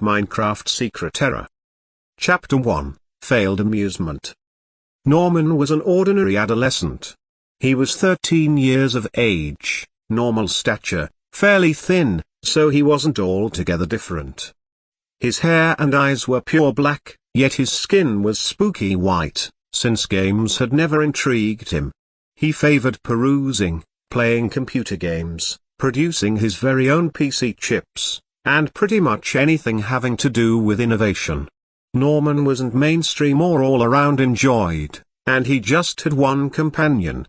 Minecraft Secret Error. Chapter 1, Failed Amusement. Norman was an ordinary adolescent. He was 13 years of age, normal stature, fairly thin, so he wasn't altogether different. His hair and eyes were pure black, yet his skin was spooky white, since games had never intrigued him. He favored perusing, playing computer games, producing his very own PC chips, and pretty much anything having to do with innovation. Norman wasn't mainstream or all around enjoyed, and he just had one companion.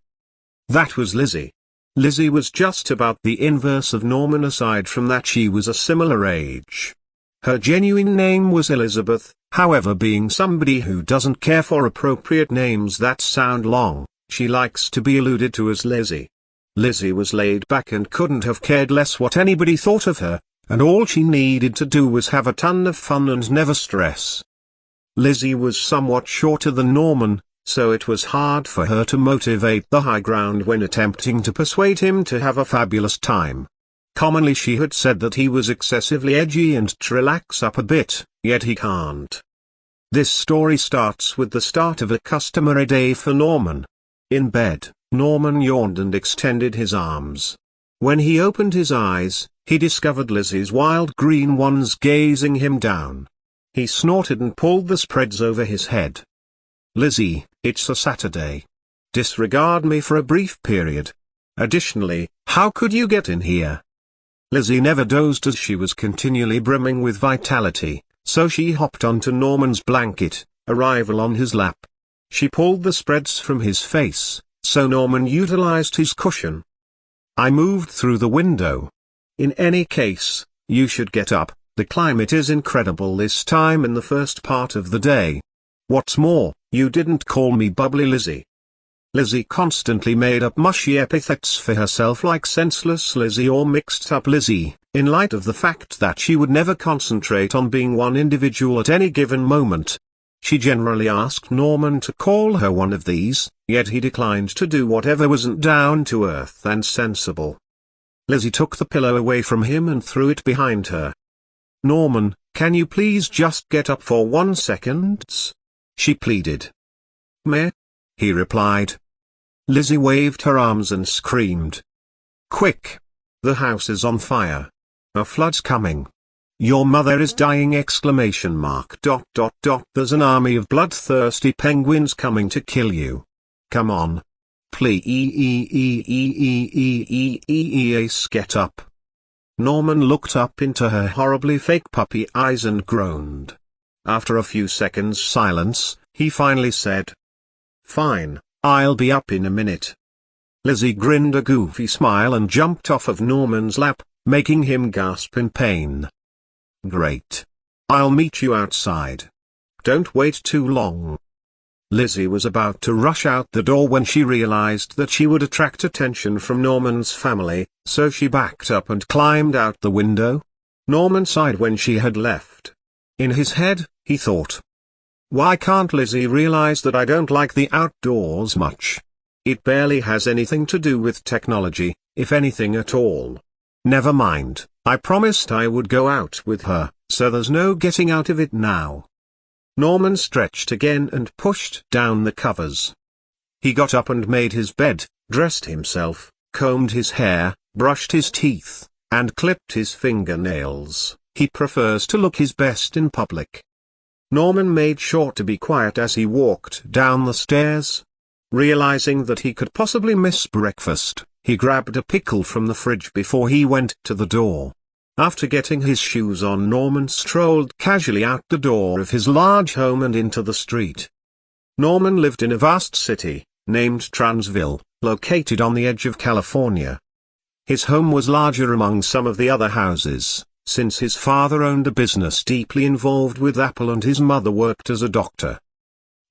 That was Lizzie. Lizzie was just about the inverse of Norman. Aside from that, she was a similar age. Her genuine name was Elizabeth, however, being somebody who doesn't care for appropriate names that sound long, she likes to be alluded to as Lizzie. Lizzie was laid back and couldn't have cared less what anybody thought of her, and all she needed to do was have a ton of fun and never stress. Lizzie was somewhat shorter than Norman, so it was hard for her to motivate the high ground when attempting to persuade him to have a fabulous time. Commonly she had said that he was excessively edgy and to relax up a bit, yet he can't. This story starts with the start of a customary day for Norman. In bed, Norman yawned and extended his arms. When he opened his eyes, he discovered Lizzie's wild green ones gazing him down. He snorted and pulled the spreads over his head. "Lizzie, it's a Saturday. Disregard me for a brief period. Additionally, how could you get in here?" Lizzie never dozed as she was continually brimming with vitality, so she hopped onto Norman's blanket, arrival on his lap. She pulled the spreads from his face, so Norman utilized his cushion. "I moved through the window. In any case, you should get up, the climate is incredible this time in the first part of the day. What's more, you didn't call me bubbly Lizzie." Lizzie constantly made up mushy epithets for herself like senseless Lizzie or mixed up Lizzie, in light of the fact that she would never concentrate on being one individual at any given moment. She generally asked Norman to call her one of these, yet he declined to do whatever wasn't down to earth and sensible. Lizzie took the pillow away from him and threw it behind her. "Norman, can you please just get up for 1 second? She pleaded. "Meh," he replied. Lizzie waved her arms and screamed. "Quick! The house is on fire. A flood's coming. Your mother is dying! ! There's an army of bloodthirsty penguins coming to kill you. Come on. Please get up." Norman looked up into her horribly fake puppy eyes and groaned. After a few seconds' silence, he finally said, "Fine, I'll be up in a minute." Lizzie grinned a goofy smile and jumped off of Norman's lap, making him gasp in pain. "Great. I'll meet you outside. Don't wait too long." Lizzie was about to rush out the door when she realized that she would attract attention from Norman's family, so she backed up and climbed out the window. Norman sighed when she had left. In his head, he thought, "Why can't Lizzie realize that I don't like the outdoors much? It barely has anything to do with technology, if anything at all. Never mind, I promised I would go out with her, so there's no getting out of it now." Norman stretched again and pushed down the covers. He got up and made his bed, dressed himself, combed his hair, brushed his teeth, and clipped his fingernails. He prefers to look his best in public. Norman made sure to be quiet as he walked down the stairs. Realizing that he could possibly miss breakfast, he grabbed a pickle from the fridge before he went to the door. After getting his shoes on, Norman strolled casually out the door of his large home and into the street. Norman lived in a vast city, named Transville, located on the edge of California. His home was larger among some of the other houses, since his father owned a business deeply involved with Apple and his mother worked as a doctor.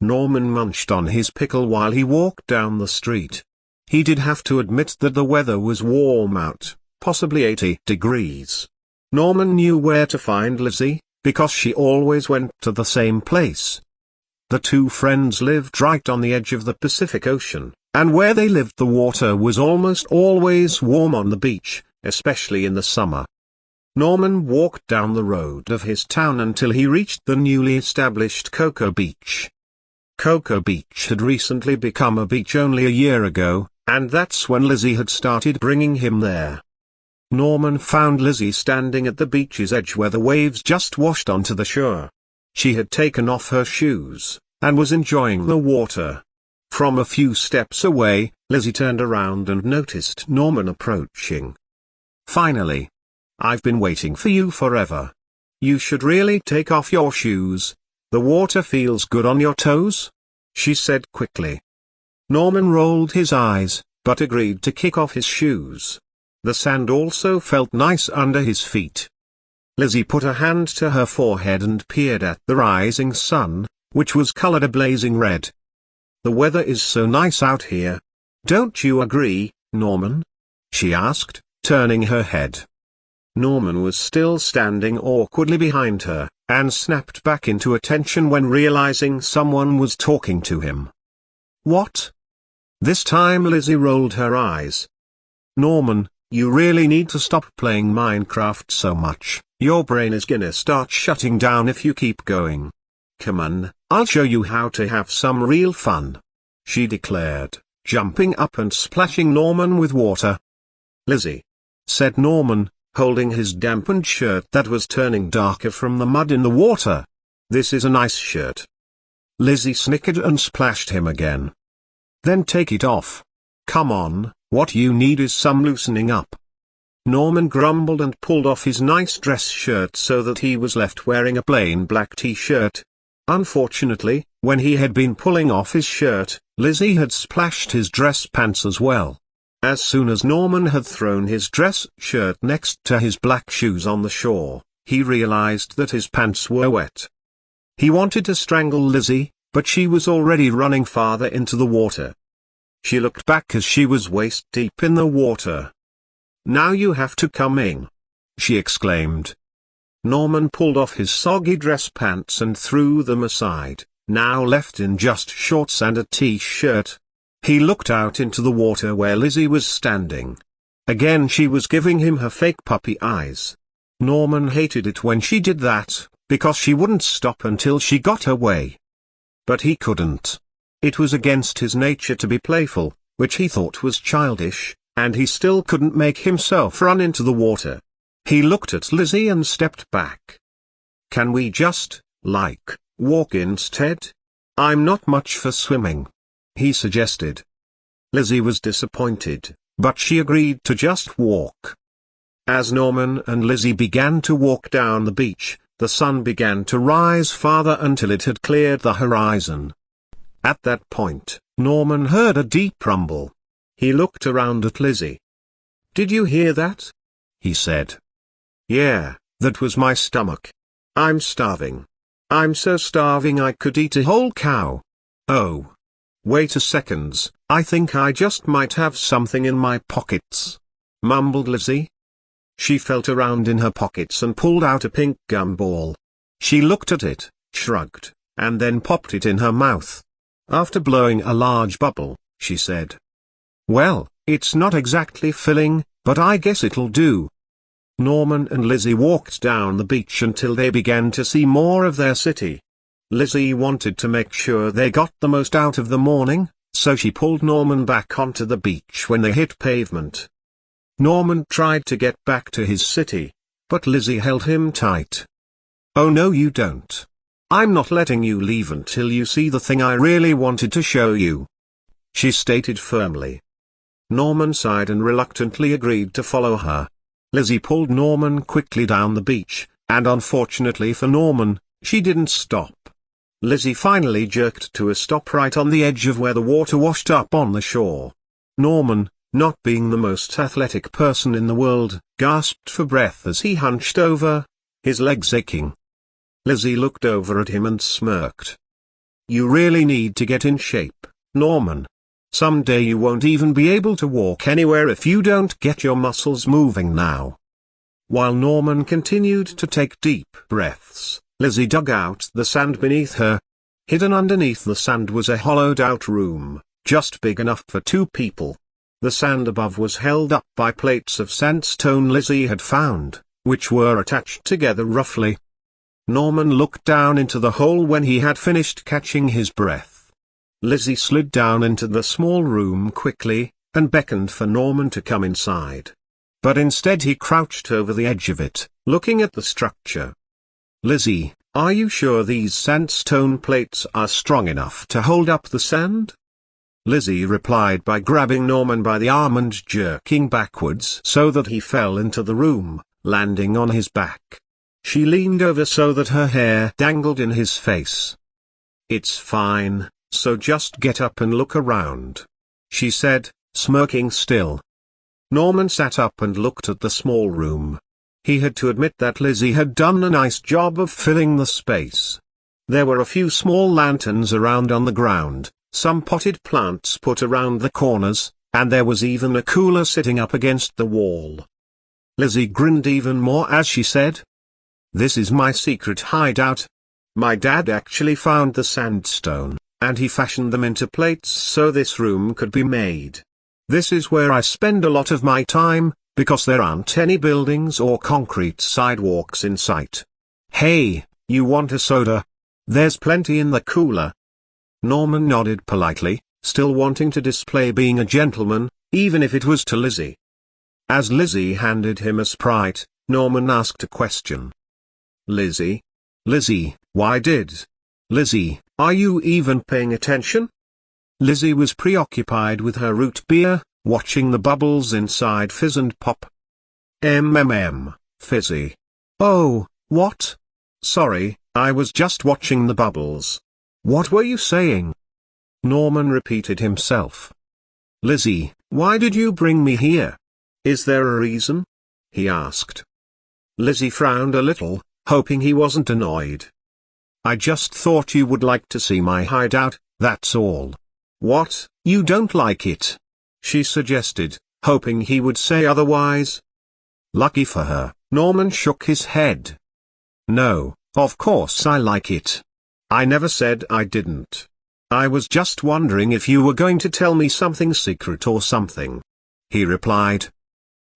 Norman munched on his pickle while he walked down the street. He did have to admit that the weather was warm out, possibly 80 degrees. Norman knew where to find Lizzie, because she always went to the same place. The two friends lived right on the edge of the Pacific Ocean, and where they lived the water was almost always warm on the beach, especially in the summer. Norman walked down the road of his town until he reached the newly established Cocoa Beach. Cocoa Beach had recently become a beach only a year ago, and that's when Lizzie had started bringing him there. Norman found Lizzie standing at the beach's edge where the waves just washed onto the shore. She had taken off her shoes, and was enjoying the water. From a few steps away, Lizzie turned around and noticed Norman approaching. "Finally. I've been waiting for you forever. You should really take off your shoes. The water feels good on your toes," she said quickly. Norman rolled his eyes, but agreed to kick off his shoes. The sand also felt nice under his feet. Lizzie put a hand to her forehead and peered at the rising sun, which was colored a blazing red. "The weather is so nice out here. Don't you agree, Norman?" she asked, turning her head. Norman was still standing awkwardly behind her, and snapped back into attention when realizing someone was talking to him. "What?" This time Lizzie rolled her eyes. "Norman, you really need to stop playing Minecraft so much. Your brain is gonna start shutting down if you keep going. Come on, I'll show you how to have some real fun," she declared, jumping up and splashing Norman with water. "Lizzie," said Norman, holding his dampened shirt that was turning darker from the mud in the water. "This is a nice shirt." Lizzie snickered and splashed him again. "Then take it off. Come on, what you need is some loosening up." Norman grumbled and pulled off his nice dress shirt so that he was left wearing a plain black t-shirt. Unfortunately, when he had been pulling off his shirt, Lizzie had splashed his dress pants as well. As soon as Norman had thrown his dress shirt next to his black shoes on the shore, he realized that his pants were wet. He wanted to strangle Lizzie, but she was already running farther into the water. She looked back as she was waist deep in the water. "Now you have to come in," she exclaimed. Norman pulled off his soggy dress pants and threw them aside, now left in just shorts and a t-shirt. He looked out into the water where Lizzie was standing. Again she was giving him her fake puppy eyes. Norman hated it when she did that, because she wouldn't stop until she got her way. But he couldn't. It was against his nature to be playful, which he thought was childish, and he still couldn't make himself run into the water. He looked at Lizzie and stepped back. "Can we just, walk instead? I'm not much for swimming," he suggested. Lizzie was disappointed, but she agreed to just walk. As Norman and Lizzie began to walk down the beach, the sun began to rise farther until it had cleared the horizon. At that point, Norman heard a deep rumble. He looked around at Lizzie. "Did you hear that?" he said. "Yeah, that was my stomach. I'm starving. I'm so starving I could eat a whole cow. Oh. Wait a second, I think I just might have something in my pockets," mumbled Lizzie. She felt around in her pockets and pulled out a pink gumball. She looked at it, shrugged, and then popped it in her mouth. After blowing a large bubble, she said, "Well, it's not exactly filling, but I guess it'll do." Norman and Lizzie walked down the beach until they began to see more of their city. Lizzie wanted to make sure they got the most out of the morning, so she pulled Norman back onto the beach when they hit pavement. Norman tried to get back to his city, but Lizzie held him tight. "Oh no you don't. I'm not letting you leave until you see the thing I really wanted to show you," she stated firmly. Norman sighed and reluctantly agreed to follow her. Lizzie pulled Norman quickly down the beach, and unfortunately for Norman, she didn't stop. Lizzie finally jerked to a stop right on the edge of where the water washed up on the shore. Norman, not being the most athletic person in the world, gasped for breath as he hunched over, his legs aching. Lizzie looked over at him and smirked. "You really need to get in shape, Norman. Someday you won't even be able to walk anywhere if you don't get your muscles moving now." While Norman continued to take deep breaths, Lizzie dug out the sand beneath her. Hidden underneath the sand was a hollowed-out room, just big enough for 2 people. The sand above was held up by plates of sandstone Lizzie had found, which were attached together roughly. Norman looked down into the hole when he had finished catching his breath. Lizzie slid down into the small room quickly, and beckoned for Norman to come inside. But instead he crouched over the edge of it, looking at the structure. "Lizzie, are you sure these sandstone plates are strong enough to hold up the sand?" Lizzie replied by grabbing Norman by the arm and jerking backwards so that he fell into the room, landing on his back. She leaned over so that her hair dangled in his face. "It's fine, so just get up and look around," she said, smirking still. Norman sat up and looked at the small room. He had to admit that Lizzie had done a nice job of filling the space. There were a few small lanterns around on the ground, some potted plants put around the corners, and there was even a cooler sitting up against the wall. Lizzie grinned even more as she said, "This is my secret hideout. My dad actually found the sandstone, and he fashioned them into plates so this room could be made. This is where I spend a lot of my time, because there aren't any buildings or concrete sidewalks in sight. Hey, you want a soda? There's plenty in the cooler." Norman nodded politely, still wanting to display being a gentleman, even if it was to Lizzie. As Lizzie handed him a Sprite, Norman asked a question. "Lizzie? Lizzie, why did? Lizzie, are you even paying attention?" Lizzie was preoccupied with her root beer, watching the bubbles inside fizz and pop. Fizzy. "Oh, what? Sorry, I was just watching the bubbles. What were you saying?" Norman repeated himself. "Lizzie, why did you bring me here? Is there a reason?" he asked. Lizzie frowned a little, hoping he wasn't annoyed. "I just thought you would like to see my hideout, that's all." "What, you don't like it?" she suggested, hoping he would say otherwise. Lucky for her, Norman shook his head. "No, of course I like it. I never said I didn't. I was just wondering if you were going to tell me something secret or something," he replied.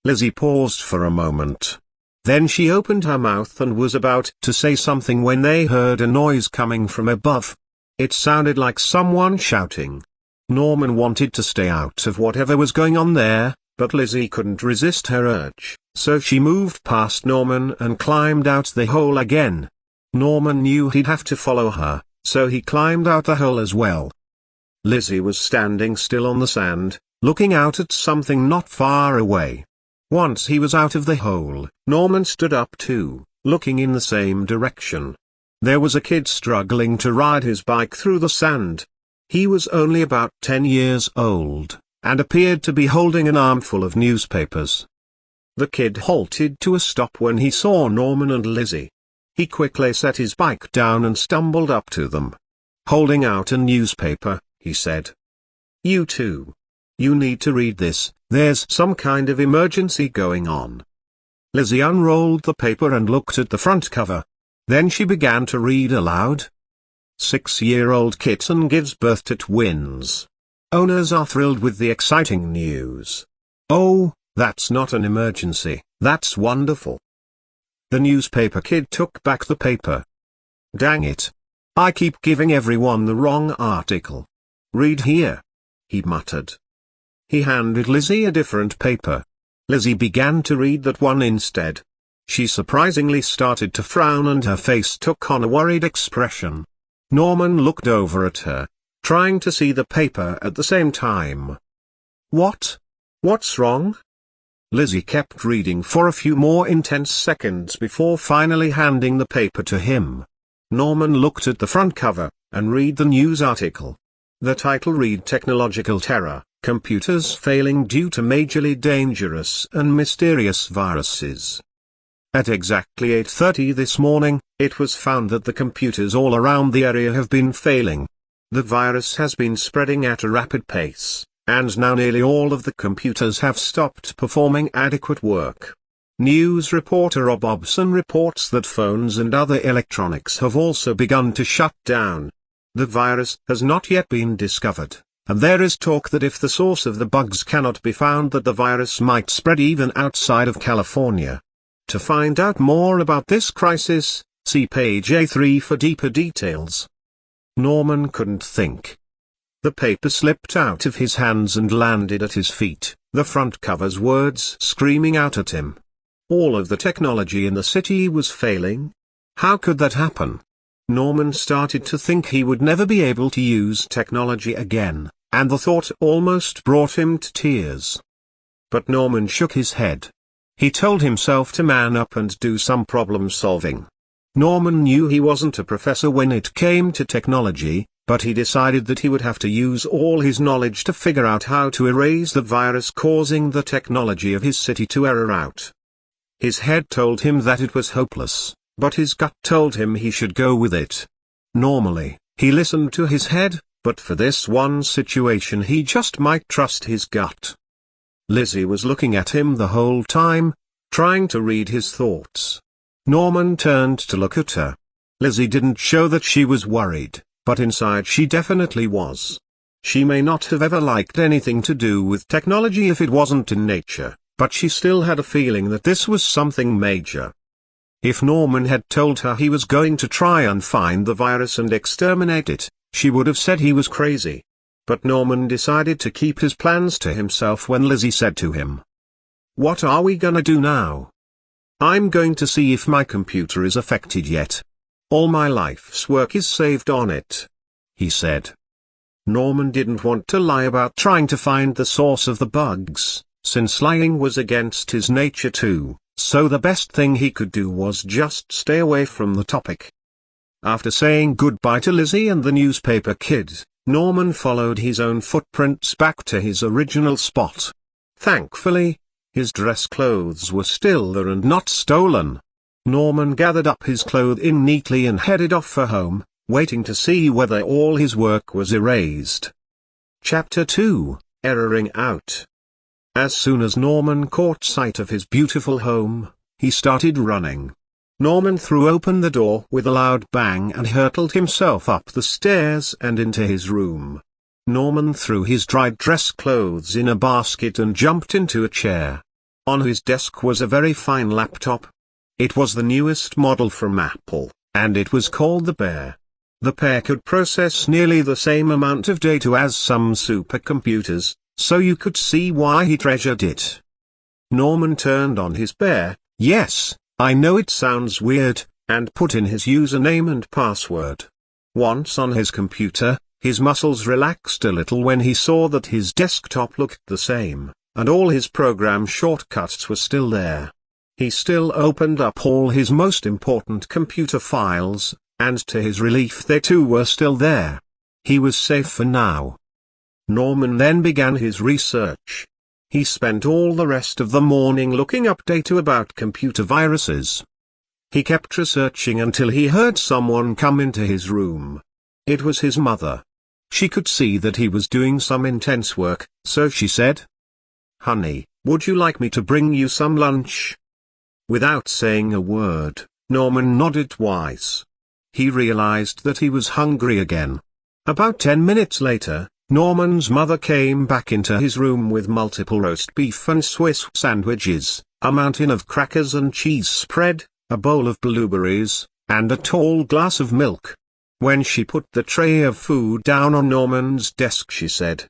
Lizzie paused for a moment. Then she opened her mouth and was about to say something when they heard a noise coming from above. It sounded like someone shouting. Norman wanted to stay out of whatever was going on there, but Lizzie couldn't resist her urge, so she moved past Norman and climbed out the hole again. Norman knew he'd have to follow her, so he climbed out the hole as well. Lizzie was standing still on the sand, looking out at something not far away. Once he was out of the hole, Norman stood up too, looking in the same direction. There was a kid struggling to ride his bike through the sand. He was only about 10 years old, and appeared to be holding an armful of newspapers. The kid halted to a stop when he saw Norman and Lizzie. He quickly set his bike down and stumbled up to them. Holding out a newspaper, he said, "You two. You need to read this, there's some kind of emergency going on." Lizzie unrolled the paper and looked at the front cover. Then she began to read aloud. 6-year-old kitten gives birth to twins. Owners are thrilled with the exciting news. Oh, that's not an emergency, that's wonderful. The newspaper kid took back the paper. Dang it. I keep giving everyone the wrong article. Read here, he muttered. He handed Lizzie a different paper. Lizzie began to read that one instead. She surprisingly started to frown and her face took on a worried expression. Norman looked over at her, trying to see the paper at the same time. What? What's wrong? Lizzie kept reading for a few more intense seconds before finally handing the paper to him. Norman looked at the front cover, and read the news article. The title read Technological Terror, Computers Failing Due to Majorly Dangerous and Mysterious Viruses. At exactly 8:30 this morning, it was found that the computers all around the area have been failing. The virus has been spreading at a rapid pace, and now nearly all of the computers have stopped performing adequate work. News reporter Rob Hobson reports that phones and other electronics have also begun to shut down. The virus has not yet been discovered, and there is talk that if the source of the bugs cannot be found, that the virus might spread even outside of California. To find out more about this crisis, see page A3 for deeper details. Norman couldn't think. The paper slipped out of his hands and landed at his feet, the front cover's words screaming out at him. All of the technology in the city was failing. How could that happen? Norman started to think he would never be able to use technology again, and the thought almost brought him to tears. But Norman shook his head. He told himself to man up and do some problem solving. Norman knew he wasn't a professor when it came to technology, but he decided that he would have to use all his knowledge to figure out how to erase the virus causing the technology of his city to error out. His head told him that it was hopeless, but his gut told him he should go with it. Normally, he listened to his head, but for this one situation he just might trust his gut. Lizzie was looking at him the whole time, trying to read his thoughts. Norman turned to look at her. Lizzie didn't show that she was worried, but inside she definitely was. She may not have ever liked anything to do with technology if it wasn't in nature, but she still had a feeling that this was something major. If Norman had told her he was going to try and find the virus and exterminate it, she would have said he was crazy. But Norman decided to keep his plans to himself when Lizzie said to him, "What are we gonna do now?" "I'm going to see if my computer is affected yet. All my life's work is saved on it," he said. Norman didn't want to lie about trying to find the source of the bugs, since lying was against his nature too, so the best thing he could do was just stay away from the topic. After saying goodbye to Lizzie and the newspaper kid, Norman followed his own footprints back to his original spot. Thankfully, his dress clothes were still there and not stolen. Norman gathered up his clothing neatly and headed off for home, waiting to see whether all his work was erased. Chapter 2, Erroring Out. As soon as Norman caught sight of his beautiful home, he started running. Norman threw open the door with a loud bang and hurtled himself up the stairs and into his room. Norman threw his dried dress clothes in a basket and jumped into a chair. On his desk was a very fine laptop. It was the newest model from Apple, and it was called the Bear. The Bear could process nearly the same amount of data as some supercomputers, so you could see why he treasured it. Norman turned on his Bear, yes, I know it sounds weird, and put in his username and password. Once on his computer, his muscles relaxed a little when he saw that his desktop looked the same, and all his program shortcuts were still there. He still opened up all his most important computer files, and to his relief they too were still there. He was safe for now. Norman then began his research. He spent all the rest of the morning looking up data about computer viruses. He kept researching until he heard someone come into his room. It was his mother. She could see that he was doing some intense work, so she said, "Honey, would you like me to bring you some lunch?" Without saying a word, Norman nodded twice. He realized that he was hungry again. About 10 minutes later, Norman's mother came back into his room with multiple roast beef and Swiss sandwiches, a mountain of crackers and cheese spread, a bowl of blueberries, and a tall glass of milk. When she put the tray of food down on Norman's desk, she said,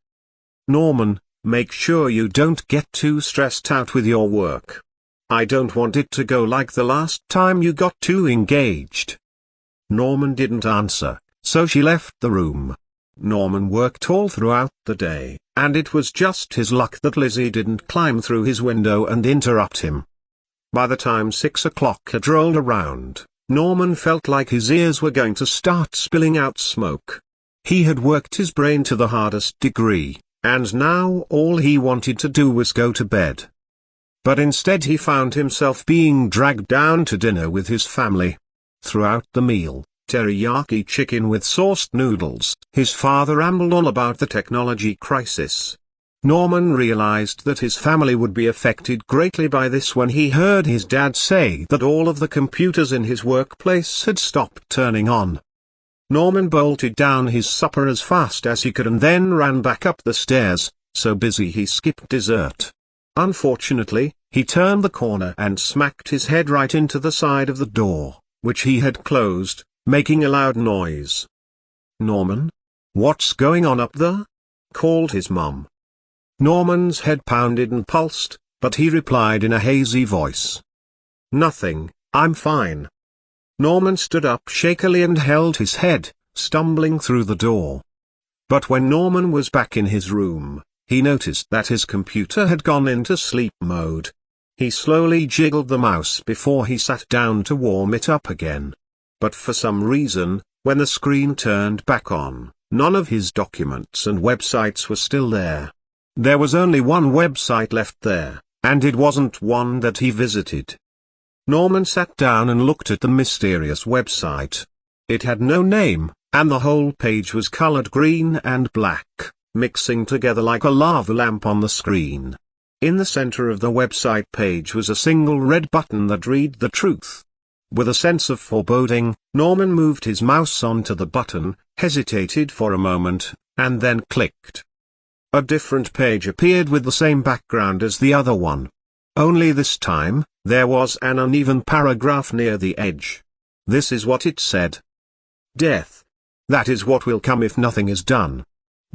"Norman, make sure you don't get too stressed out with your work. I don't want it to go like the last time you got too engaged." Norman didn't answer, so she left the room. Norman worked all throughout the day, and it was just his luck that Lizzie didn't climb through his window and interrupt him. By the time 6 o'clock had rolled around, Norman felt like his ears were going to start spilling out smoke. He had worked his brain to the hardest degree, and now all he wanted to do was go to bed. But instead he found himself being dragged down to dinner with his family. Throughout the meal, teriyaki chicken with sauced noodles, his father rambled on about the technology crisis. Norman realized that his family would be affected greatly by this when he heard his dad say that all of the computers in his workplace had stopped turning on. Norman bolted down his supper as fast as he could and then ran back up the stairs, so busy he skipped dessert. Unfortunately, He turned the corner and smacked his head right into the side of the door, which he had closed, making a loud noise. "Norman? What's going on up there?" called his mum. Norman's head pounded and pulsed, but he replied in a hazy voice. "Nothing, I'm fine." Norman stood up shakily and held his head, stumbling through the door. But when Norman was back in his room, he noticed that his computer had gone into sleep mode. He slowly jiggled the mouse before he sat down to warm it up again. But for some reason, when the screen turned back on, none of his documents and websites were still there. There was only one website left there, and it wasn't one that he visited. Norman sat down and looked at the mysterious website. It had no name, and the whole page was colored green and black, mixing together like a lava lamp on the screen. In the center of the website page was a single red button that read the truth. With a sense of foreboding, Norman moved his mouse onto the button, hesitated for a moment, and then clicked. A different page appeared with the same background as the other one. Only this time, there was an uneven paragraph near the edge. This is what it said. "Death. That is what will come if nothing is done.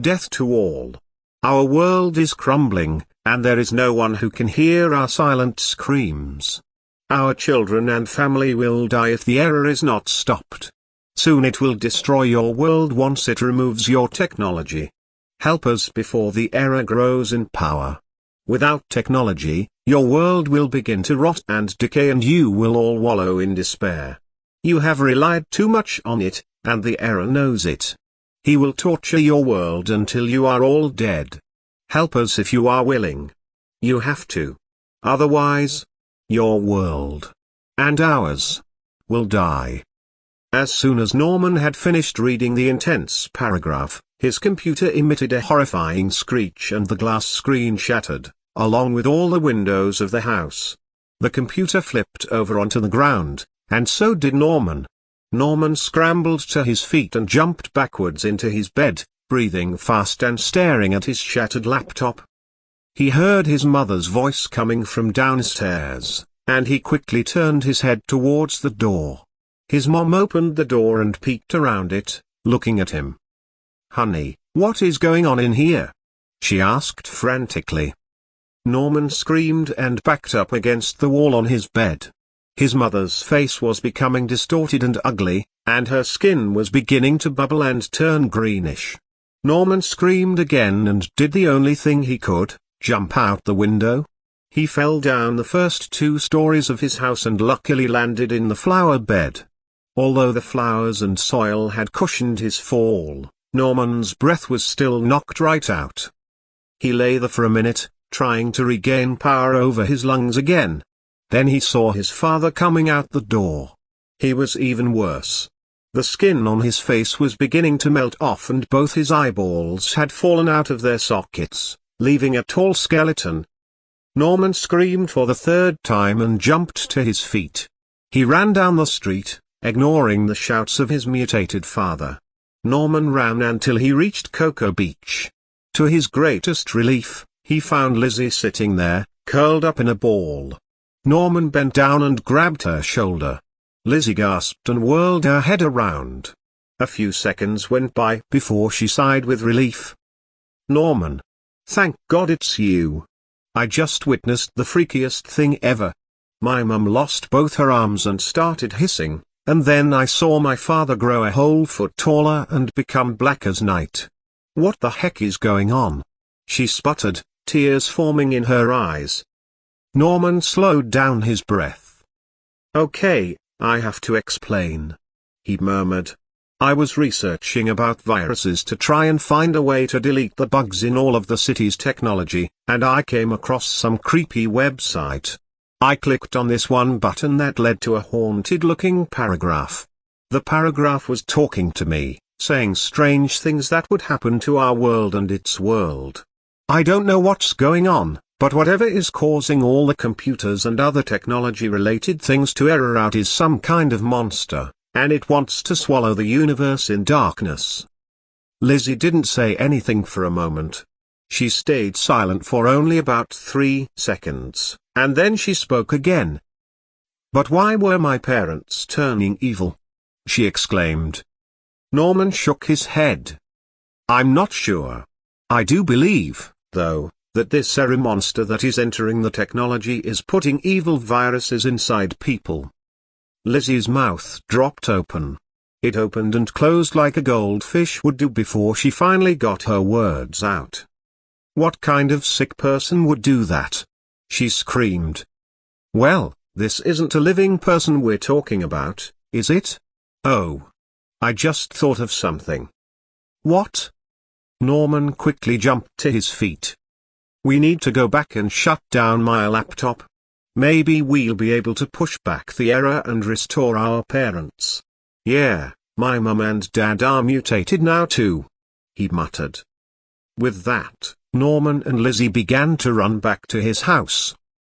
Death to all. Our world is crumbling, and there is no one who can hear our silent screams. Our children and family will die if the error is not stopped. Soon it will destroy your world once it removes your technology. Help us before the error grows in power. Without technology, your world will begin to rot and decay and you will all wallow in despair. You have relied too much on it, and the error knows it. He will torture your world until you are all dead. Help us if you are willing. You have to. Otherwise, your world, and ours, will die." As soon as Norman had finished reading the intense paragraph, his computer emitted a horrifying screech and the glass screen shattered, along with all the windows of the house. The computer flipped over onto the ground, and so did Norman. Norman scrambled to his feet and jumped backwards into his bed, breathing fast and staring at his shattered laptop. He heard his mother's voice coming from downstairs, and he quickly turned his head towards the door. His mom opened the door and peeked around it, looking at him. "Honey, what is going on in here?" she asked frantically. Norman screamed and backed up against the wall on his bed. His mother's face was becoming distorted and ugly, and her skin was beginning to bubble and turn greenish. Norman screamed again and did the only thing he could, jump out the window. He fell down the first 2 stories of his house and luckily landed in the flower bed. Although the flowers and soil had cushioned his fall, Norman's breath was still knocked right out. He lay there for a minute, trying to regain power over his lungs again. Then he saw his father coming out the door. He was even worse. The skin on his face was beginning to melt off and both his eyeballs had fallen out of their sockets, leaving a tall skeleton. Norman screamed for the 3rd time and jumped to his feet. He ran down the street, ignoring the shouts of his mutated father. Norman ran until he reached Cocoa Beach. To his greatest relief, he found Lizzie sitting there, curled up in a ball. Norman bent down and grabbed her shoulder. Lizzie gasped and whirled her head around. A few seconds went by before she sighed with relief. "Norman. Thank God it's you. I just witnessed the freakiest thing ever." My mum lost both her arms and started hissing, and then I saw my father grow a whole foot taller and become black as night. "What the heck is going on?" she sputtered, tears forming in her eyes. Norman slowed down his breath. "Okay, I have to explain," he murmured. "I was researching about viruses to try and find a way to delete the bugs in all of the city's technology, and I came across some creepy website. I clicked on this one button that led to a haunted-looking paragraph. The paragraph was talking to me, saying strange things that would happen to our world and its world. I don't know what's going on, but whatever is causing all the computers and other technology-related things to error out is some kind of monster, and it wants to swallow the universe in darkness." Lizzie didn't say anything for a moment. She stayed silent for only about 3 seconds, and then she spoke again. "But why were my parents turning evil?" she exclaimed. Norman shook his head. "I'm not sure. I do believe, though, that this Era monster that is entering the technology is putting evil viruses inside people." Lizzie's mouth dropped open. It opened and closed like a goldfish would do before she finally got her words out. "What kind of sick person would do that?" she screamed. "Well, this isn't a living person we're talking about, is it? Oh. I just thought of something." "What?" Norman quickly jumped to his feet. "We need to go back and shut down my laptop. Maybe we'll be able to push back the error and restore our parents. Yeah, my mum and dad are mutated now too," he muttered. With that, Norman and Lizzie began to run back to his house.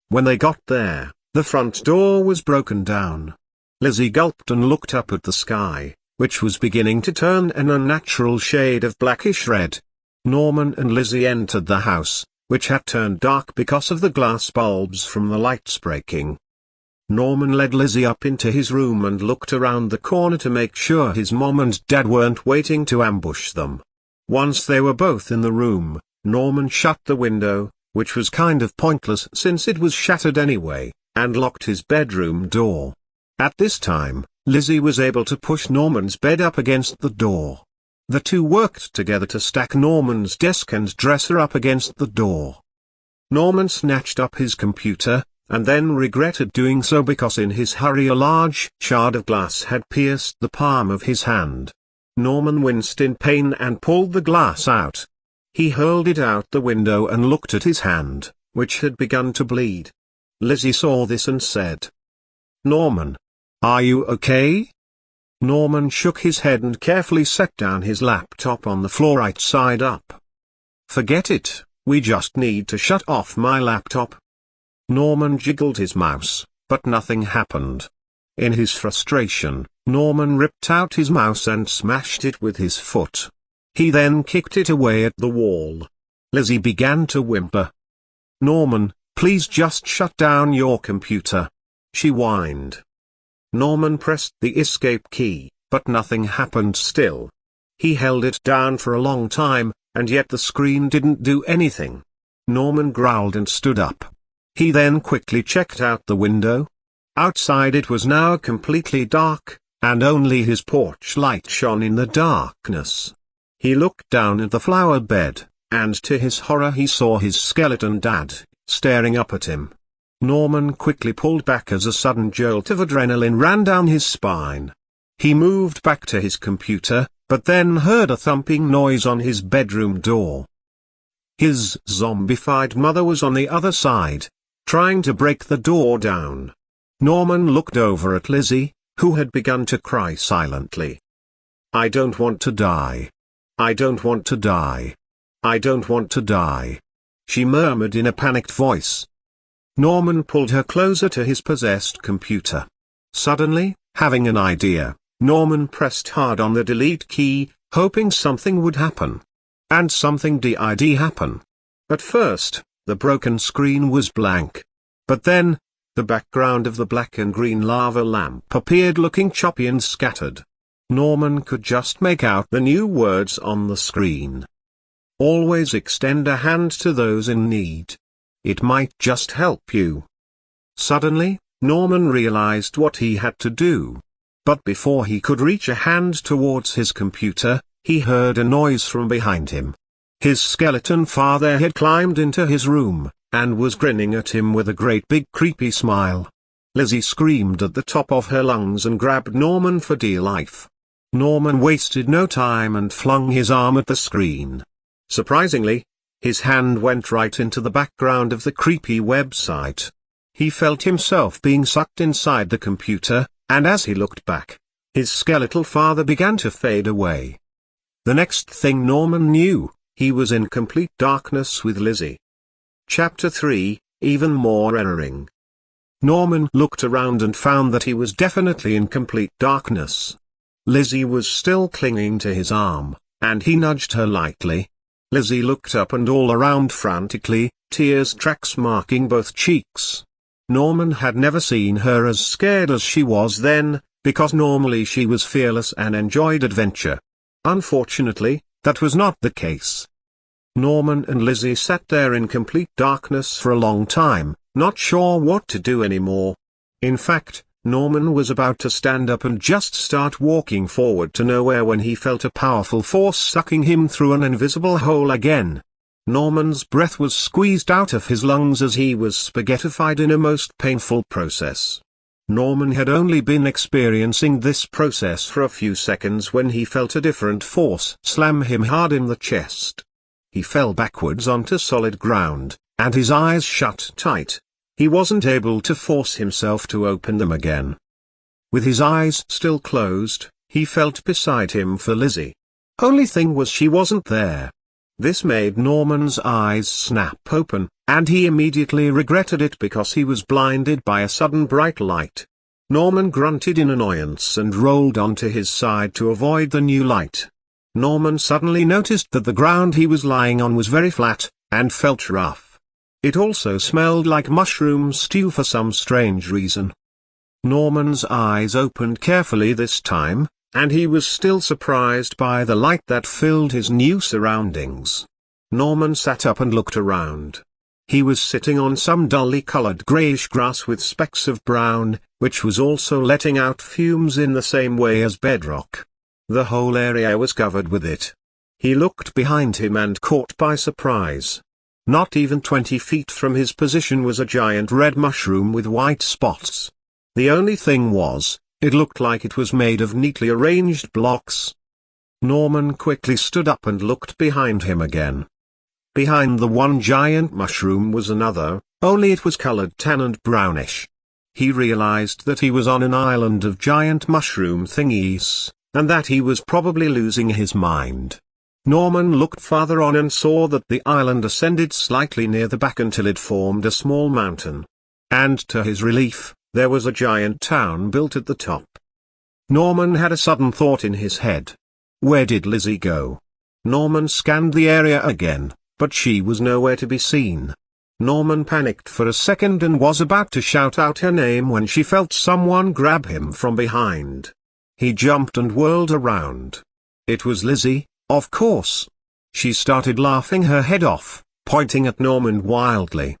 When they got there, the front door was broken down. Lizzie gulped and looked up at the sky, which was beginning to turn an unnatural shade of blackish red. Norman and Lizzie entered the house, which had turned dark because of the glass bulbs from the lights breaking. Norman led Lizzie up into his room and looked around the corner to make sure his mom and dad weren't waiting to ambush them. Once they were both in the room, Norman shut the window, which was kind of pointless since it was shattered anyway, and locked his bedroom door. At this time, Lizzie was able to push Norman's bed up against the door. The two worked together to stack Norman's desk and dresser up against the door. Norman snatched up his computer, and then regretted doing so because in his hurry a large shard of glass had pierced the palm of his hand. Norman winced in pain and pulled the glass out. He hurled it out the window and looked at his hand, which had begun to bleed. Lizzie saw this and said, "Norman, are you okay?" Norman shook his head and carefully set down his laptop on the floor right side up. "Forget it, we just need to shut off my laptop." Norman jiggled his mouse, but nothing happened. In his frustration, Norman ripped out his mouse and smashed it with his foot. He then kicked it away at the wall. Lizzie began to whimper. "Norman, please just shut down your computer," she whined. Norman pressed the escape key, but nothing happened still. He held it down for a long time, and yet the screen didn't do anything. Norman growled and stood up. He then quickly checked out the window. Outside it was now completely dark, and only his porch light shone in the darkness. He looked down at the flower bed, and to his horror he saw his skeleton dad, staring up at him. Norman quickly pulled back as a sudden jolt of adrenaline ran down his spine. He moved back to his computer, but then heard a thumping noise on his bedroom door. His zombified mother was on the other side, trying to break the door down. Norman looked over at Lizzie, who had begun to cry silently. "I don't want to die. I don't want to die. I don't want to die," she murmured in a panicked voice. Norman pulled her closer to his possessed computer. Suddenly, having an idea, Norman pressed hard on the delete key, hoping something would happen. And something did happen. At first, the broken screen was blank. But then, the background of the black and green lava lamp appeared looking choppy and scattered. Norman could just make out the new words on the screen. "Always extend a hand to those in need. It might just help you." Suddenly, Norman realized what he had to do. But before he could reach a hand towards his computer, he heard a noise from behind him. His skeleton father had climbed into his room, and was grinning at him with a great big creepy smile. Lizzie screamed at the top of her lungs and grabbed Norman for dear life. Norman wasted no time and flung his arm at the screen. Surprisingly, his hand went right into the background of the creepy website. He felt himself being sucked inside the computer, and as he looked back, his skeletal father began to fade away. The next thing Norman knew, he was in complete darkness with Lizzie. Chapter 3, Even More Erroring. Norman looked around and found that he was definitely in complete darkness. Lizzie was still clinging to his arm, and he nudged her lightly. Lizzie looked up and all around frantically, tears tracks marking both cheeks. Norman had never seen her as scared as she was then, because normally she was fearless and enjoyed adventure. Unfortunately, that was not the case. Norman and Lizzie sat there in complete darkness for a long time, not sure what to do anymore. In fact, Norman was about to stand up and just start walking forward to nowhere when he felt a powerful force sucking him through an invisible hole again. Norman's breath was squeezed out of his lungs as he was spaghettified in a most painful process. Norman had only been experiencing this process for a few seconds when he felt a different force slam him hard in the chest. He fell backwards onto solid ground, and his eyes shut tight. He wasn't able to force himself to open them again. With his eyes still closed, he felt beside him for Lizzie. Only thing was she wasn't there. This made Norman's eyes snap open, and he immediately regretted it because he was blinded by a sudden bright light. Norman grunted in annoyance and rolled onto his side to avoid the new light. Norman suddenly noticed that the ground he was lying on was very flat, and felt rough. It also smelled like mushroom stew for some strange reason. Norman's eyes opened carefully this time, and he was still surprised by the light that filled his new surroundings. Norman sat up and looked around. He was sitting on some dully colored grayish grass with specks of brown, which was also letting out fumes in the same way as bedrock. The whole area was covered with it. He looked behind him and caught by surprise. Not even 20 feet from his position was a giant red mushroom with white spots. The only thing was, it looked like it was made of neatly arranged blocks. Norman quickly stood up and looked behind him again. Behind the one giant mushroom was another, only it was colored tan and brownish. He realized that he was on an island of giant mushroom thingies, and that he was probably losing his mind. Norman looked farther on and saw that the island ascended slightly near the back until it formed a small mountain. And to his relief, there was a giant town built at the top. Norman had a sudden thought in his head. Where did Lizzie go? Norman scanned the area again, but she was nowhere to be seen. Norman panicked for a second and was about to shout out her name when she felt someone grab him from behind. He jumped and whirled around. It was Lizzie, of course. She started laughing her head off, pointing at Norman wildly.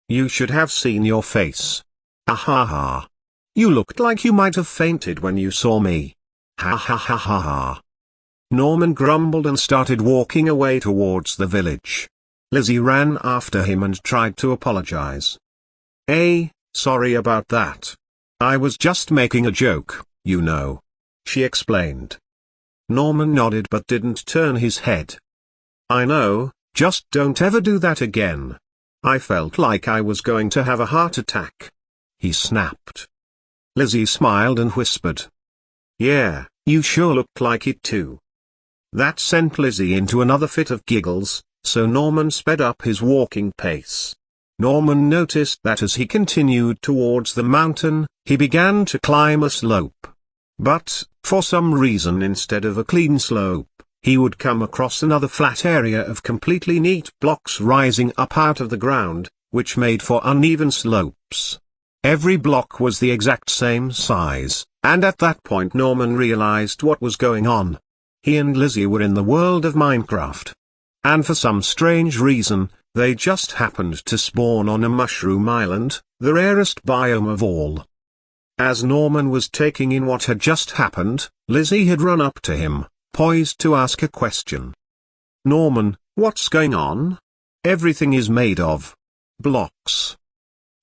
You should have seen your face. Ha ha ha. You looked like you might have fainted when you saw me. Ha ha ha ha ha. Norman grumbled and started walking away towards the village. Lizzie ran after him and tried to apologize. Sorry about that. I was just making a joke, you know. She explained. Norman nodded but didn't turn his head. I know, just don't ever do that again. I felt like I was going to have a heart attack. He snapped. Lizzie smiled and whispered. Yeah, you sure looked like it too. That sent Lizzie into another fit of giggles, so Norman sped up his walking pace. Norman noticed that as he continued towards the mountain, he began to climb a slope. But, for some reason instead of a clean slope, he would come across another flat area of completely neat blocks rising up out of the ground, which made for uneven slopes. Every block was the exact same size, and at that point Norman realized what was going on. He and Lizzie were in the world of Minecraft. And for some strange reason, they just happened to spawn on a mushroom island, the rarest biome of all. As Norman was taking in what had just happened, Lizzie had run up to him, poised to ask a question. Norman, what's going on? Everything is made of blocks.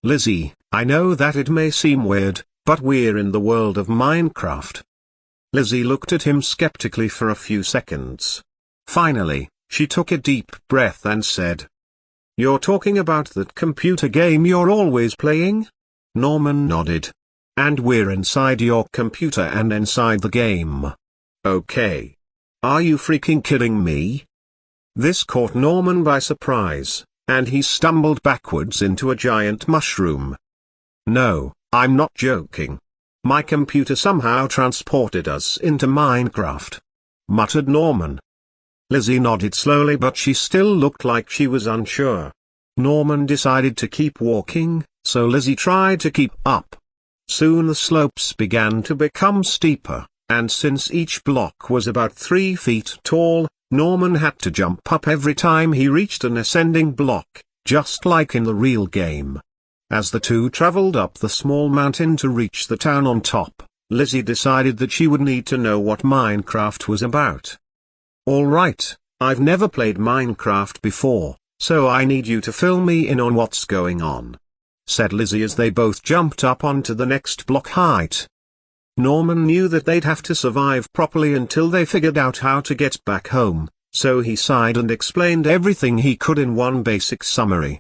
Lizzie, I know that it may seem weird, but we're in the world of Minecraft. Lizzie looked at him skeptically for a few seconds. Finally, she took a deep breath and said, You're talking about that computer game you're always playing? Norman nodded. And we're inside your computer and inside the game. Okay. Are you freaking kidding me? This caught Norman by surprise, and he stumbled backwards into a giant mushroom. No, I'm not joking. My computer somehow transported us into Minecraft, muttered Norman. Lizzie nodded slowly, but she still looked like she was unsure. Norman decided to keep walking, so Lizzie tried to keep up. Soon the slopes began to become steeper, and since each block was about 3 feet tall, Norman had to jump up every time he reached an ascending block, just like in the real game. As the two traveled up the small mountain to reach the town on top, Lizzie decided that she would need to know what Minecraft was about. "Alright, I've never played Minecraft before, so I need you to fill me in on what's going on," said Lizzie as they both jumped up onto the next block height. Norman knew that they'd have to survive properly until they figured out how to get back home, so he sighed and explained everything he could in one basic summary.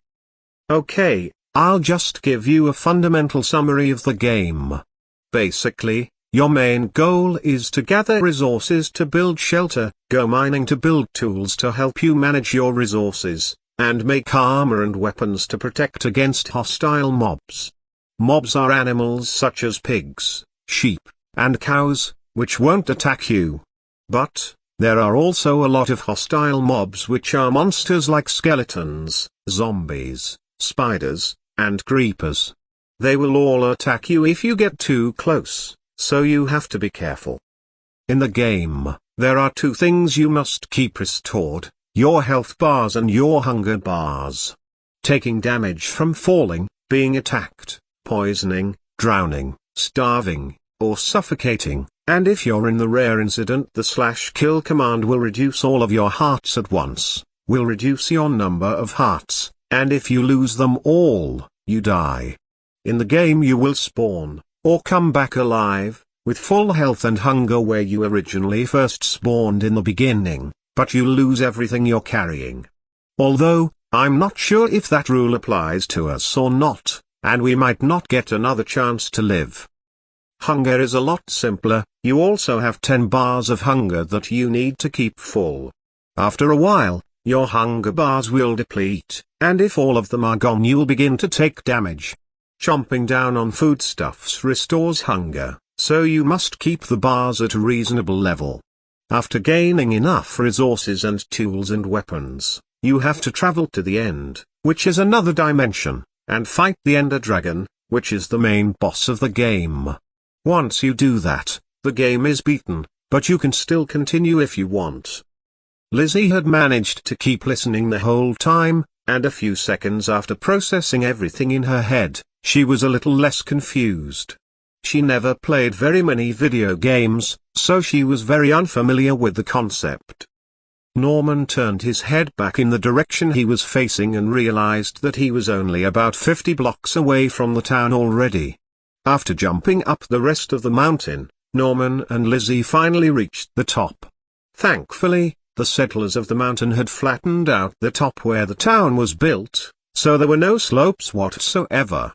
"Okay, I'll just give you a fundamental summary of the game. Basically, your main goal is to gather resources to build shelter, go mining to build tools to help you manage your resources, and make armor and weapons to protect against hostile mobs. Mobs are animals such as pigs, sheep, and cows, which won't attack you. But there are also a lot of hostile mobs which are monsters like skeletons, zombies, spiders, and creepers. They will all attack you if you get too close, so you have to be careful. In the game, there are 2 things you must keep restored, your health bars and your hunger bars. Taking damage from falling, being attacked, poisoning, drowning, starving, or suffocating, and if you're in the rare incident the /kill command will reduce all of your hearts at once, will reduce your number of hearts, and if you lose them all, you die. In the game you will spawn, or come back alive, with full health and hunger where you originally first spawned in the beginning, but you lose everything you're carrying. Although, I'm not sure if that rule applies to us or not, and we might not get another chance to live. Hunger is a lot simpler, you also have 10 bars of hunger that you need to keep full. After a while, your hunger bars will deplete, and if all of them are gone you'll begin to take damage. Chomping down on foodstuffs restores hunger, so you must keep the bars at a reasonable level. After gaining enough resources and tools and weapons, you have to travel to the end, which is another dimension, and fight the Ender Dragon, which is the main boss of the game. Once you do that, the game is beaten, but you can still continue if you want. Lizzie had managed to keep listening the whole time, and a few seconds after processing everything in her head, she was a little less confused. She never played very many video games, so she was very unfamiliar with the concept. Norman turned his head back in the direction he was facing and realized that he was only about 50 blocks away from the town already. After jumping up the rest of the mountain, Norman and Lizzie finally reached the top. Thankfully, the settlers of the mountain had flattened out the top where the town was built, so there were no slopes whatsoever.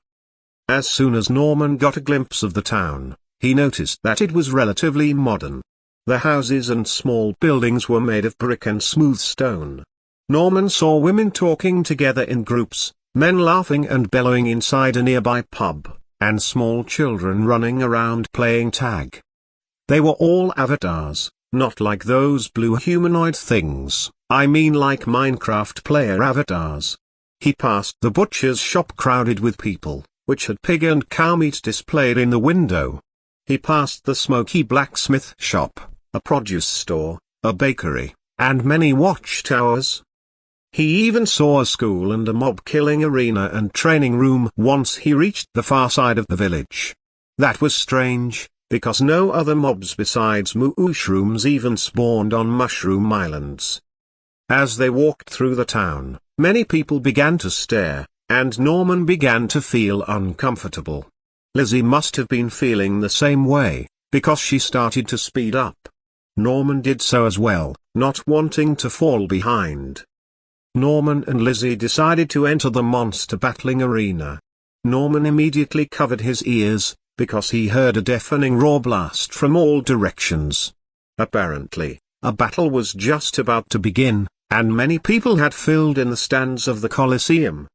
As soon as Norman got a glimpse of the town, he noticed that it was relatively modern. The houses and small buildings were made of brick and smooth stone. Norman saw women talking together in groups, men laughing and bellowing inside a nearby pub, and small children running around playing tag. They were all avatars, not like those blue humanoid things, I mean like Minecraft player avatars. He passed the butcher's shop crowded with people, which had pig and cow meat displayed in the window. He passed the smoky blacksmith shop, a produce store, a bakery, and many watchtowers. He even saw a school and a mob-killing arena and training room once he reached the far side of the village. That was strange, because no other mobs besides mushrooms even spawned on Mushroom Islands. As they walked through the town, many people began to stare, and Norman began to feel uncomfortable. Lizzie must have been feeling the same way, because she started to speed up. Norman did so as well, not wanting to fall behind. Norman and Lizzie decided to enter the monster battling arena. Norman immediately covered his ears, because he heard a deafening roar blast from all directions. Apparently, a battle was just about to begin, and many people had filled in the stands of the Colosseum.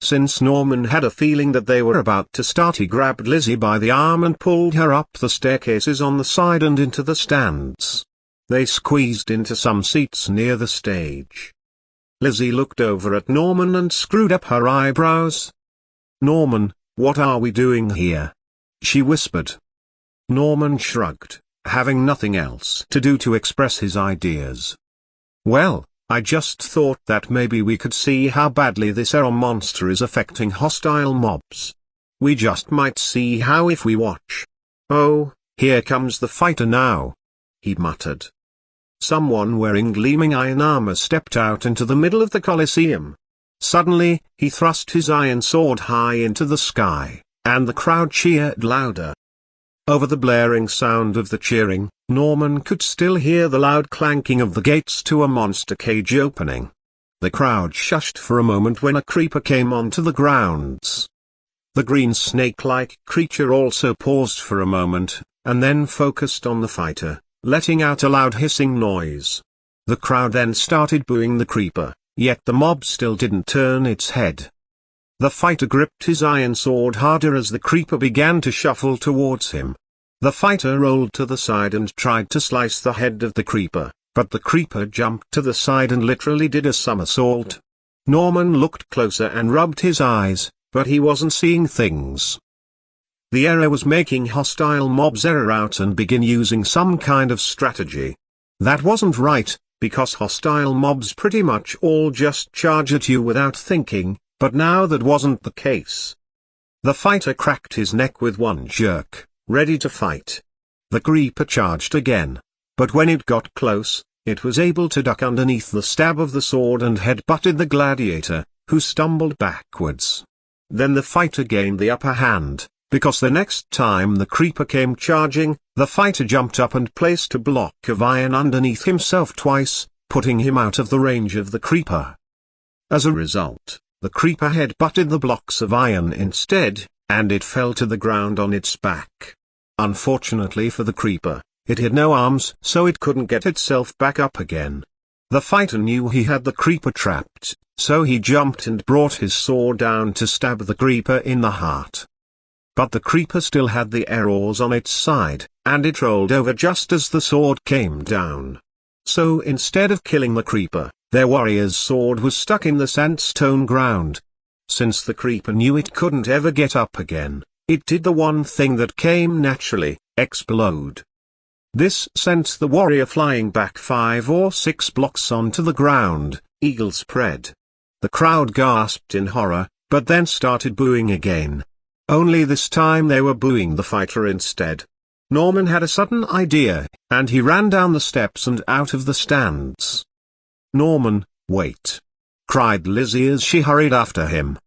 Since Norman had a feeling that they were about to start, he grabbed Lizzie by the arm and pulled her up the staircases on the side and into the stands. They squeezed into some seats near the stage. Lizzie looked over at Norman and screwed up her eyebrows. "Norman, what are we doing here?" she whispered. Norman shrugged, having nothing else to do to express his ideas. "Well, I just thought that maybe we could see how badly this error monster is affecting hostile mobs. We just might see how if we watch. Oh, here comes the fighter now," he muttered. Someone wearing gleaming iron armor stepped out into the middle of the Colosseum. Suddenly, he thrust his iron sword high into the sky, and the crowd cheered louder. Over the blaring sound of the cheering, Norman could still hear the loud clanking of the gates to a monster cage opening. The crowd shushed for a moment when a creeper came onto the grounds. The green snake-like creature also paused for a moment, and then focused on the fighter, letting out a loud hissing noise. The crowd then started booing the creeper, yet the mob still didn't turn its head. The fighter gripped his iron sword harder as the creeper began to shuffle towards him. The fighter rolled to the side and tried to slice the head of the creeper, but the creeper jumped to the side and literally did a somersault. Norman looked closer and rubbed his eyes, but he wasn't seeing things. The error was making hostile mobs error out and begin using some kind of strategy. That wasn't right, because hostile mobs pretty much all just charge at you without thinking, but now that wasn't the case. The fighter cracked his neck with one jerk, ready to fight. The creeper charged again, but when it got close, it was able to duck underneath the stab of the sword and head-butted the gladiator, who stumbled backwards. Then the fighter gained the upper hand, because the next time the creeper came charging, the fighter jumped up and placed a block of iron underneath himself twice, putting him out of the range of the creeper. As a result, the creeper head-butted the blocks of iron instead, and it fell to the ground on its back. Unfortunately for the creeper, it had no arms, so it couldn't get itself back up again. The fighter knew he had the creeper trapped, so he jumped and brought his sword down to stab the creeper in the heart. But the creeper still had the arrows on its side, and it rolled over just as the sword came down. So instead of killing the creeper, their warrior's sword was stuck in the sandstone ground. Since the creeper knew it couldn't ever get up again, it did the one thing that came naturally: explode. This sent the warrior flying back 5 or 6 blocks onto the ground, eagle spread. The crowd gasped in horror, but then started booing again. Only this time they were booing the fighter instead. Norman had a sudden idea, and he ran down the steps and out of the stands. "Norman, wait!" cried Lizzie as she hurried after him.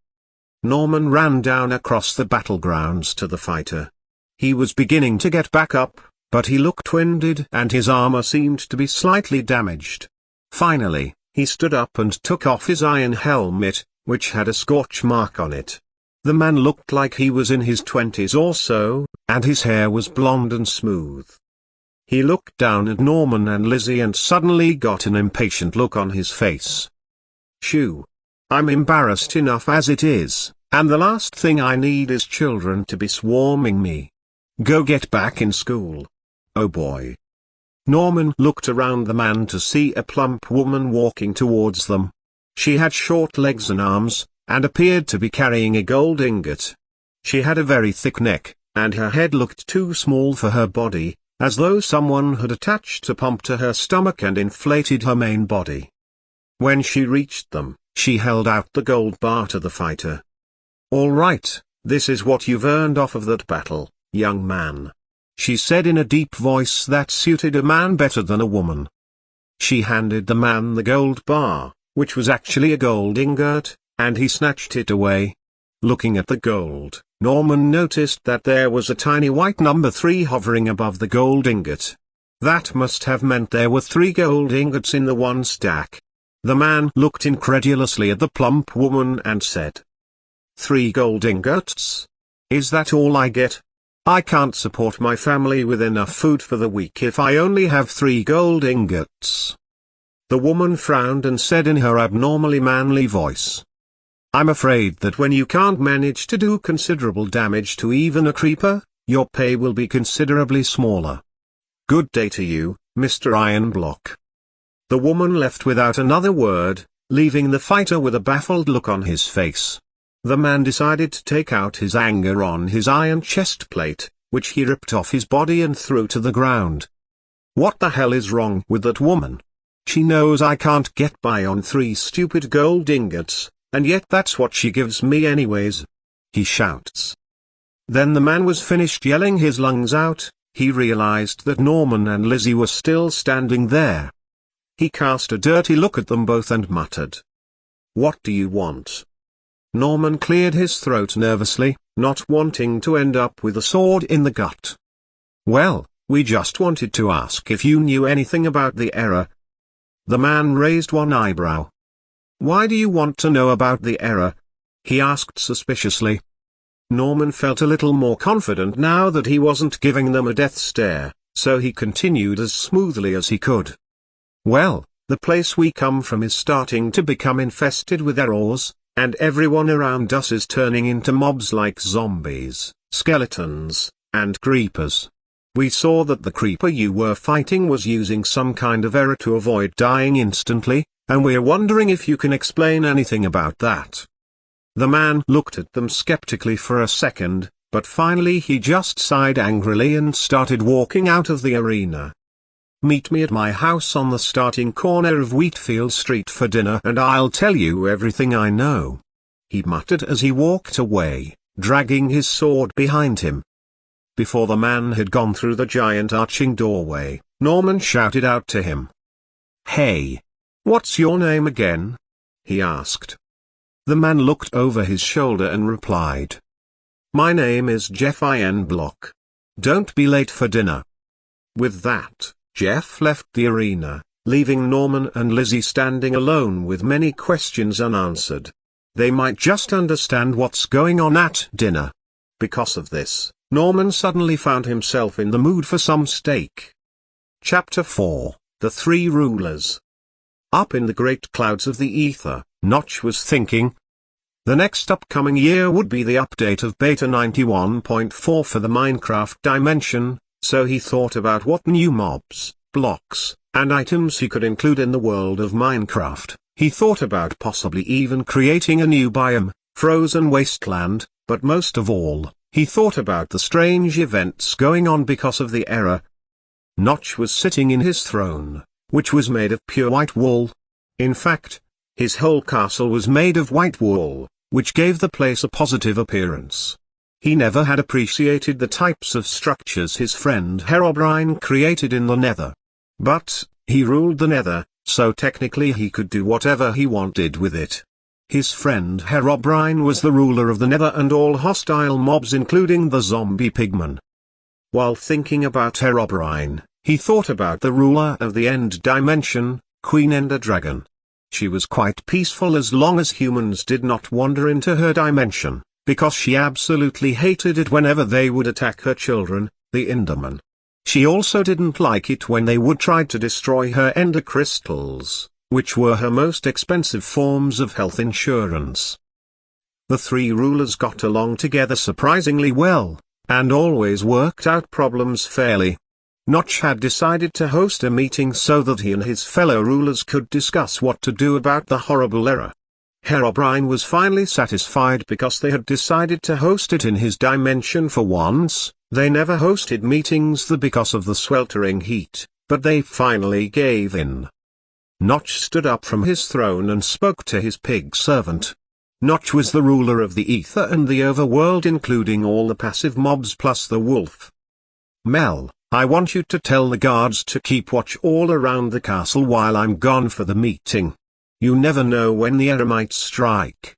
Norman ran down across the battlegrounds to the fighter. He was beginning to get back up, but he looked winded and his armor seemed to be slightly damaged. Finally, he stood up and took off his iron helmet, which had a scorch mark on it. The man looked like he was in his 20s or so, and his hair was blonde and smooth. He looked down at Norman and Lizzie and suddenly got an impatient look on his face. "Shoo! I'm embarrassed enough as it is, and the last thing I need is children to be swarming me. Go get back in school. Oh boy." Norman looked around the man to see a plump woman walking towards them. She had short legs and arms, and appeared to be carrying a gold ingot. She had a very thick neck, and her head looked too small for her body, as though someone had attached a pump to her stomach and inflated her main body. When she reached them, she held out the gold bar to the fighter. "All right, this is what you've earned off of that battle, young man," she said in a deep voice that suited a man better than a woman. She handed the man the gold bar, which was actually a gold ingot, and he snatched it away. Looking at the gold, Norman noticed that there was a tiny white number 3 hovering above the gold ingot. That must have meant there were 3 gold ingots in the one stack. The man looked incredulously at the plump woman and said, "3 gold ingots? Is that all I get? I can't support my family with enough food for the week if I only have 3 gold ingots." The woman frowned and said in her abnormally manly voice, "I'm afraid that when you can't manage to do considerable damage to even a creeper, your pay will be considerably smaller. Good day to you, Mr. Ironblock." The woman left without another word, leaving the fighter with a baffled look on his face. The man decided to take out his anger on his iron chest plate, which he ripped off his body and threw to the ground. What the hell is wrong with that woman? She knows I can't get by on 3 stupid gold ingots, and yet that's what she gives me anyways, he shouts. Then the man was finished yelling his lungs out. He realized that Norman and Lizzie were still standing there. He cast a dirty look at them both and muttered, "What do you want?" Norman cleared his throat nervously, not wanting to end up with a sword in the gut. "Well, we just wanted to ask if you knew anything about the error." The man raised one eyebrow. "Why do you want to know about the error?" he asked suspiciously. Norman felt a little more confident now that he wasn't giving them a death stare, so he continued as smoothly as he could. "Well, the place we come from is starting to become infested with errors, and everyone around us is turning into mobs like zombies, skeletons, and creepers. We saw that the creeper you were fighting was using some kind of error to avoid dying instantly, and we're wondering if you can explain anything about that." The man looked at them skeptically for a second, but finally he just sighed angrily and started walking out of the arena. "Meet me at my house on the starting corner of Wheatfield Street for dinner and I'll tell you everything I know," he muttered as he walked away, dragging his sword behind him. Before the man had gone through the giant arching doorway, Norman shouted out to him. "Hey! What's your name again?" he asked. The man looked over his shoulder and replied, "My name is Jeff Iron Block. Don't be late for dinner." With that, Jeff left the arena, leaving Norman and Lizzie standing alone with many questions unanswered. They might just understand what's going on at dinner. Because of this, Norman suddenly found himself in the mood for some steak. Chapter 4, The Three Rulers. Up in the great clouds of the ether, Notch was thinking. The next upcoming year would be the update of Beta 91.4 for the Minecraft dimension, so he thought about what new mobs, blocks, and items he could include in the world of Minecraft. He thought about possibly even creating a new biome, frozen wasteland, but most of all, he thought about the strange events going on because of the error. Notch was sitting in his throne, which was made of pure white wool. In fact, his whole castle was made of white wool, which gave the place a positive appearance. He never had appreciated the types of structures his friend Herobrine created in the Nether. But, he ruled the Nether, so technically he could do whatever he wanted with it. His friend Herobrine was the ruler of the Nether and all hostile mobs including the zombie pigmen. While thinking about Herobrine, he thought about the ruler of the End Dimension, Queen Ender Dragon. She was quite peaceful as long as humans did not wander into her dimension, because she absolutely hated it whenever they would attack her children, the Endermen. She also didn't like it when they would try to destroy her Ender crystals, which were her most expensive forms of health insurance. The three rulers got along together surprisingly well, and always worked out problems fairly. Notch had decided to host a meeting so that he and his fellow rulers could discuss what to do about the horrible error. Herobrine was finally satisfied because they had decided to host it in his dimension for once. They never hosted meetings there because of the sweltering heat, but they finally gave in. Notch stood up from his throne and spoke to his pig servant. Notch was the ruler of the ether and the overworld including all the passive mobs plus the wolf. "Mel, I want you to tell the guards to keep watch all around the castle while I'm gone for the meeting. You never know when the error might strike."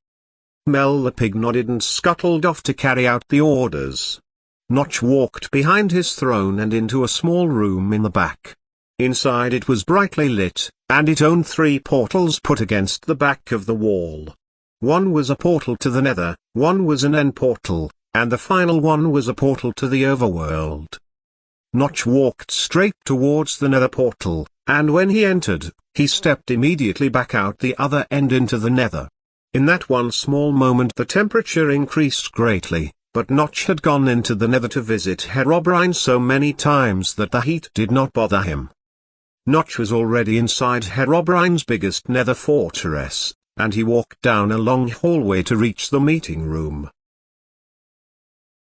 Mel the pig nodded and scuttled off to carry out the orders. Notch walked behind his throne and into a small room in the back. Inside it was brightly lit, and it owned 3 portals put against the back of the wall. One was a portal to the Nether, one was an end portal, and the final one was a portal to the overworld. Notch walked straight towards the Nether portal, and when he entered, he stepped immediately back out the other end into the Nether. In that one small moment the temperature increased greatly, but Notch had gone into the Nether to visit Herobrine so many times that the heat did not bother him. Notch was already inside Herobrine's biggest Nether fortress, and he walked down a long hallway to reach the meeting room.